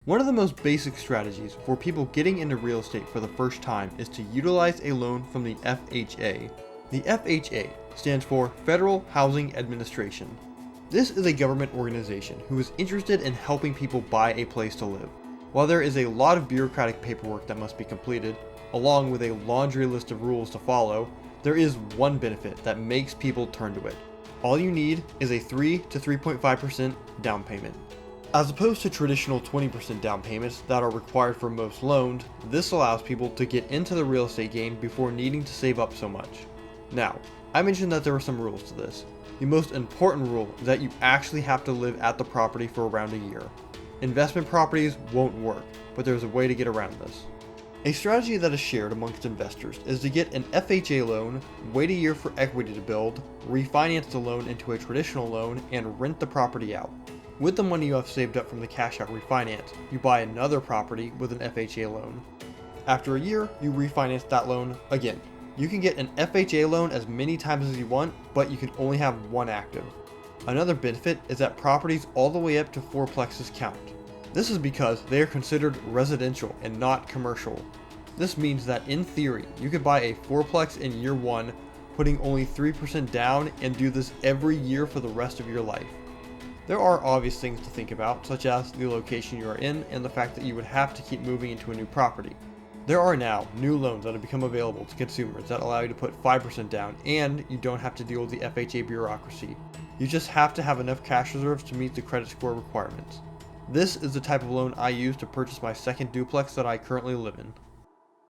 One of the most basic strategies for people getting into real estate for the first time is to utilize a loan from the FHA. The FHA stands for Federal Housing Administration. This is a government organization who is interested in helping people buy a place to live. While there is a lot of bureaucratic paperwork that must be completed, along with a laundry list of rules to follow, there is one benefit that makes people turn to it. All you need is a 3 to 3.5% down payment. As opposed to traditional 20% down payments that are required for most loans, this allows people to get into the real estate game before needing to save up so much. Now, I mentioned that there were some rules to this. The most important rule is that you actually have to live at the property for around a year. Investment properties won't work, but there's a way to get around this. A strategy that is shared amongst investors is to get an FHA loan, wait a year for equity to build, refinance the loan into a traditional loan, and rent the property out. With the money you have saved up from the cash out refinance, you buy another property with an FHA loan. After a year, you refinance that loan again. You can get an FHA loan as many times as you want, but you can only have one active. Another benefit is that properties all the way up to fourplexes count. This is because they are considered residential and not commercial. This means that in theory, you could buy a fourplex in year one, putting only 3% down, and do this every year for the rest of your life. There are obvious things to think about, such as the location you are in and the fact that you would have to keep moving into a new property. There are now new loans that have become available to consumers that allow you to put 5% down, and you don't have to deal with the FHA bureaucracy. You just have to have enough cash reserves to meet the credit score requirements. This is the type of loan I use to purchase my second duplex that I currently live in.